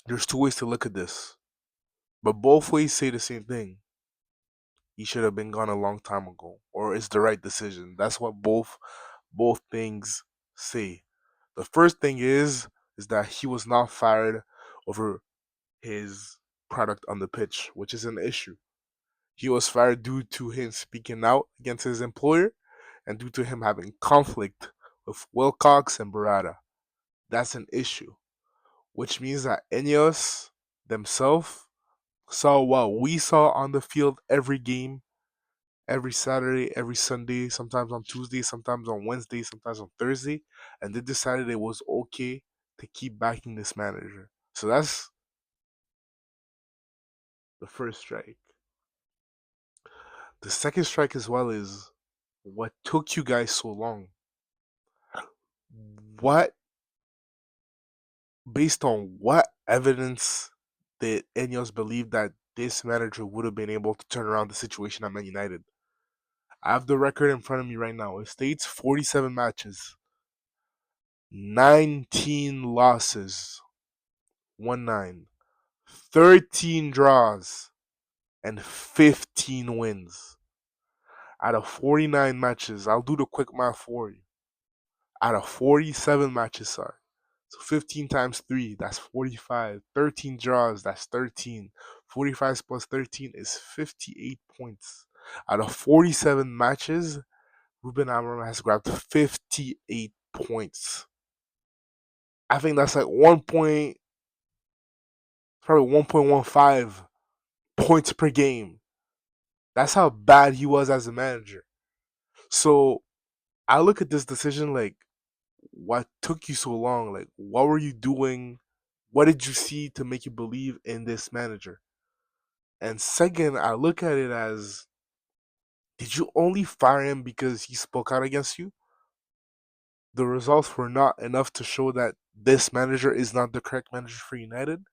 There's two ways to look at this, but both ways say the same thing. He should have been gone a long time ago, or it's the right decision. That's what both things say. The first thing is that he was not fired over his product on the pitch, which is an issue. He was fired due to him speaking out against his employer and due to him having conflict with Wilcox and Barada. That's an issue, which means that Ineos themselves saw what we saw on the field every game, every Saturday, every Sunday, sometimes on Tuesday, sometimes on Wednesday, sometimes on Thursday, and they decided it was okay to keep backing this manager. So that's the first strike. The second strike as well is what took you guys so long? What, based on what evidence did Ineos believe that this manager would have been able to turn around the situation at Man United? I have the record in front of me right now. It states 47 matches, 19 losses, 1 9, 13 draws, and 15 wins. Out of 49 matches, I'll do the quick math for you. Out of 47 matches, sorry. So 15 times 3, that's 45. 13 draws, that's 13. 45 plus 13 is 58 points. Out of 47 matches, Ruben Amorim has grabbed 58 points. I think that's like probably 1.15 points per game. That's how bad he was as a manager. So I look at this decision like, what took you so long? Like, what were you doing? What did you see to make you believe in this manager? And second, I look at it as, did you only fire him because he spoke out against you? The results were not enough to show that this manager is not the correct manager for United.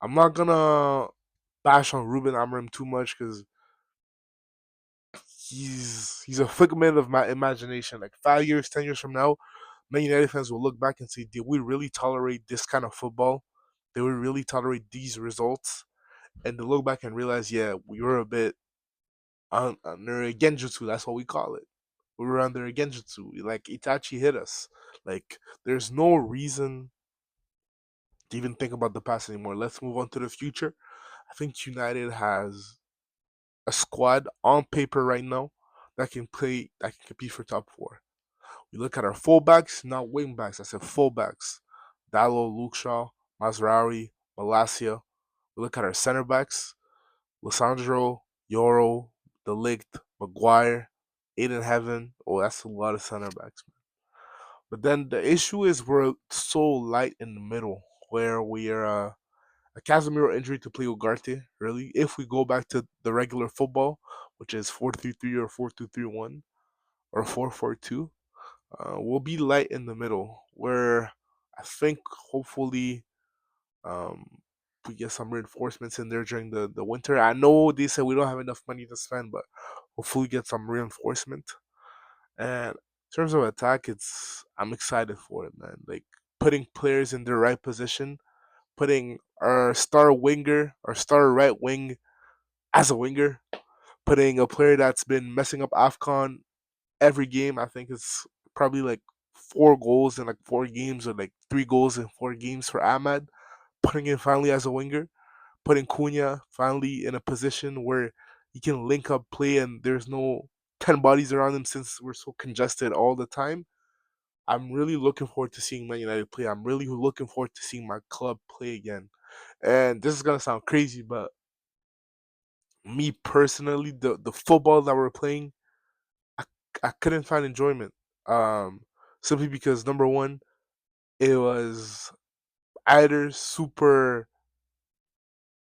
I'm not gonna bash on Ruben Amorim too much because he's a figment of my imagination. Like 5 years, 10 years from now, Man United fans will look back and say, "Did we really tolerate this kind of football? Did we really tolerate these results?" And they look back and realize, yeah, we were a bit under a genjutsu. That's what we call it. We were under a genjutsu. Like Itachi hit us. Like there's no reason to even think about the past anymore. Let's move on to the future. I think United has a squad on paper right now that can compete for top four. We look at our fullbacks, not wing backs. I said fullbacks. Dallo, Luke Shaw, Mazraoui, Malacia. We look at our center backs. Lissandro, Yoro, Delict, Maguire, Aiden Heaven. Oh, that's a lot of center backs, man. But then the issue is we're so light in the middle, where we are a Casemiro injury to play Ugarte, really. If we go back to the regular football, which is 4-3-3 or 4-2-3-1 or 4-4-2, we'll be light in the middle, where I think hopefully um, we get some reinforcements in there during the winter. I know they said we don't have enough money to spend, but hopefully get some reinforcement. And in terms of attack, I'm excited for it, man. Like putting players in their right position, putting our star winger, our star right wing as a winger, putting a player that's been messing up AFCON every game. I think it's probably like 4 goals in like 4 games or like 3 goals in 4 games for Ahmad, putting him finally as a winger, putting Cunha finally in a position where he can link up play and there's no 10 bodies around him since we're so congested all the time. I'm really looking forward to seeing Man United play. I'm really looking forward to seeing my club play again. And this is gonna sound crazy, but me personally, the football that we're playing, I, I couldn't find enjoyment. Um, Simply because number one, it was either super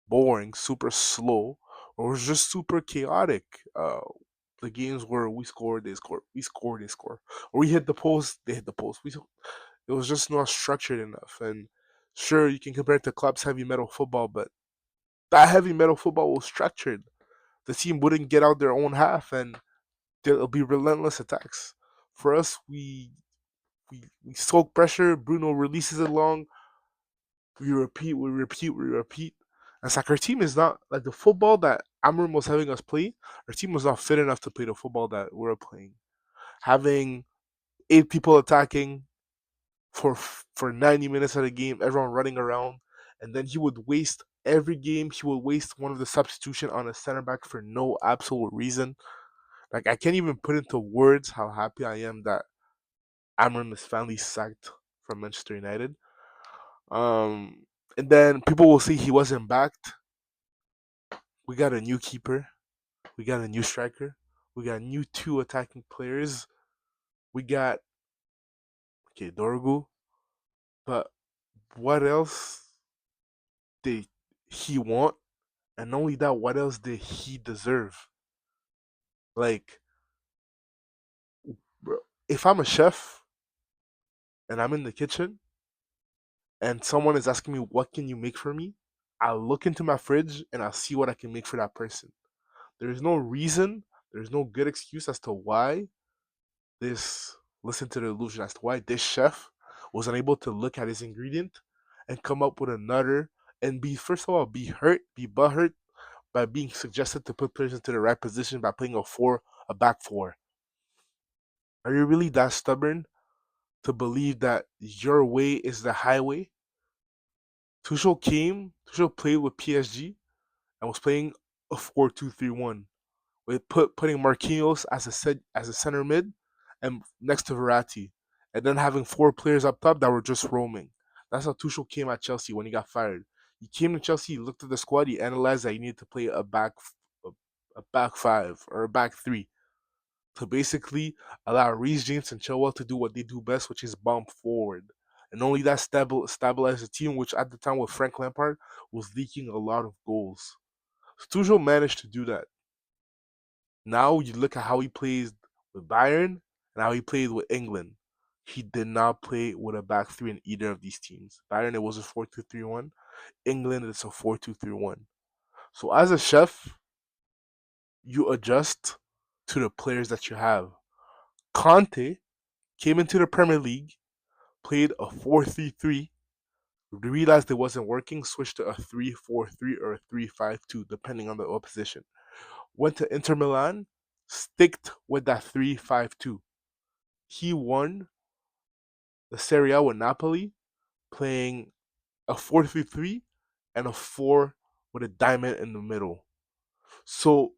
boring, super slow, or it was just super chaotic. The games where we scored, they score, we score, they score, or we hit the post, they hit the post. It was just not structured enough. And sure, you can compare it to club's heavy metal football, but that heavy metal football was structured. The team wouldn't get out their own half, and there'll be relentless attacks. For us, we soak pressure. Bruno releases it long. We repeat, we repeat, we repeat. It's like our team is not like the football that Amorim was having us play. Our team was not fit enough to play the football that we were playing. Having 8 people attacking for 90 minutes of the game, everyone running around, and then he would waste every game. He would waste one of the substitution on a center back for no absolute reason. Like I can't even put into words how happy I am that Amorim is finally sacked from Manchester United. Um, and then people will say he wasn't backed. We got a new keeper. We got a new striker. We got new two attacking players. We got okay Dorgu. But what else did he want? And not only that, what else did he deserve? Like, bro, if I'm a chef and I'm in the kitchen and someone is asking me what can you make for me, I'll look into my fridge and I'll see what I can make for that person. There's no reason, there's no good excuse as to why this listen to the illusion as to why this chef was unable to look at his ingredient and come up with another and be first of all be butthurt by being suggested to put players into the right position by playing a back four. Are you really that stubborn to believe that your way is the highway? Tuchel played with PSG and was playing a 4-2-3-1 with putting Marquinhos as a center mid and next to Verratti, and then having 4 players up top that were just roaming. That's how Tuchel came at Chelsea when he got fired. He came to Chelsea, he looked at the squad, he analyzed that he needed to play a, a back five or a back three to basically allow Reece James and Chilwell to do what they do best, which is bump forward. And only that stabilized the team, which at the time with Frank Lampard was leaking a lot of goals. So Tuchel managed to do that. Now you look at how he plays with Bayern and how he played with England. He did not play with a back three in either of these teams. Bayern, it was a 4-2-3-1. England, it's a 4-2-3-1. So as a chef, you adjust to the players that you have. Conte came into the Premier League, played a 4-3-3, realized it wasn't working, switched to a 3-4-3 or a 3-5-2, depending on the opposition. Went to Inter Milan, sticked with that 3-5-2. He won the Serie A with Napoli, playing a 4-3-3 and a 4 with a diamond in the middle. So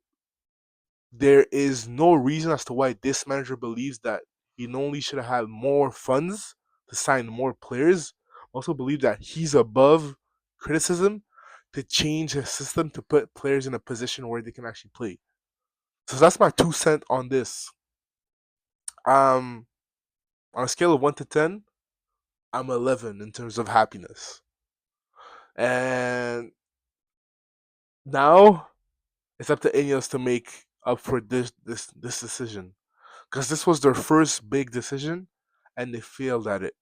there is no reason as to why this manager believes that he not only should have had more funds to sign more players, also believe that he's above criticism to change his system to put players in a position where they can actually play. So that's my 2 cents on this. Um, on a scale of 1 to 10, I'm 11 in terms of happiness. And now it's up to Ineos to make up for this decision because this was their first big decision, and they failed at it.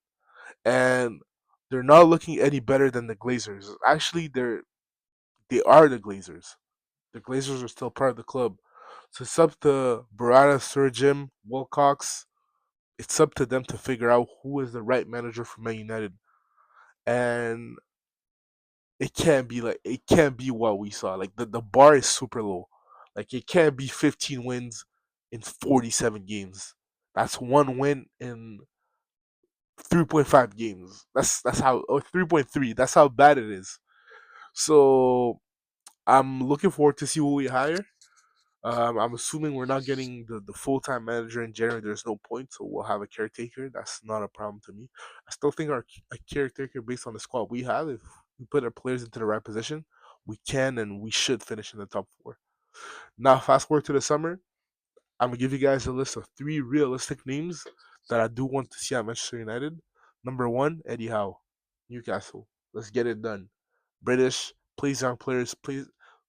And they're not looking any better than the Glazers. Actually, they are the Glazers. The Glazers are still part of the club. So it's up to Barada, Sir Jim, Wilcox. It's up to them to figure out who is the right manager for Man United. And it can't be what we saw. Like the bar is super low. Like it can't be 15 wins in 47 games. That's one win in 3.5 games. That's how or 3.3. That's how bad it is. So I'm looking forward to see who we hire. I'm assuming we're not getting the full time manager in January. There's no point, so we'll have a caretaker. That's not a problem to me. I still think a caretaker based on the squad we have, if we put our players into the right position, we can and we should finish in the top four. Now, fast forward to the summer. I'm gonna give you guys a list of 3 realistic names that I do want to see at Manchester United. Number one, Eddie Howe, Newcastle. Let's get it done. British, plays young players,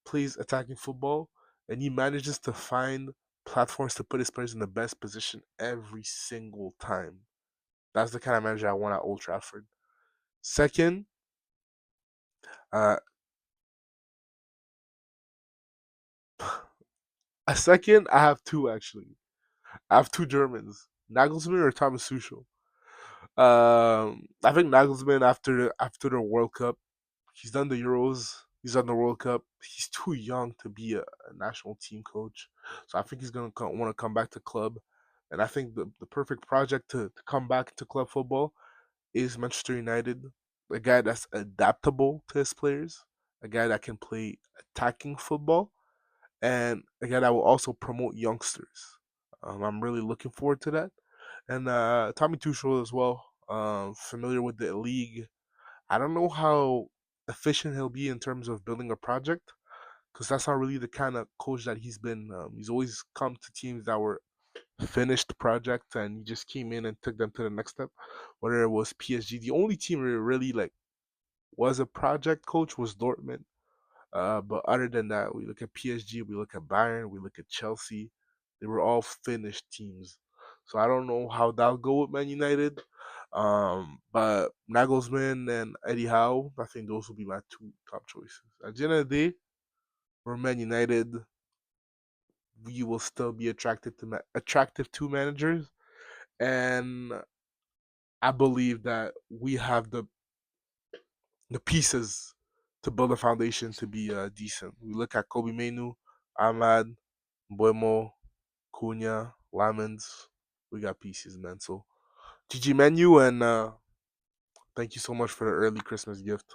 plays attacking football, and he manages to find platforms to put his players in the best position every single time. That's the kind of manager I want at Old Trafford. Second, uh, a second, I have two actually. I have two Germans, Nagelsmann or Thomas Tuchel. I think Nagelsmann after the World Cup, he's done the Euros, he's done the World Cup. He's too young to be a national team coach, so I think he's gonna want to come back to club. And I think the perfect project to come back to club football is Manchester United. A guy that's adaptable to his players, a guy that can play attacking football, and a guy that will also promote youngsters. I'm really looking forward to that. And Tommy Tuchel as well, familiar with the league. I don't know how efficient he'll be in terms of building a project, because that's not really the kind of coach that he's been. He's always come to teams that were finished projects, and he just came in and took them to the next step. Whether it was PSG, the only team where really like was a project coach was Dortmund. But other than that, we look at PSG, we look at Bayern, we look at Chelsea. They were all finished teams. So I don't know how that'll go with Man United. But Nagelsmann and Eddie Howe, I think those will be my two top choices. At the end of the day, for Man United, we will still be attractive to managers, and I believe that we have the pieces to build a foundation to be decent. We look at Kobe Menu, Ahmad, Buemo, Cunha, Lamens. We got pieces, man. So GG menu, and thank you so much for the early Christmas gift.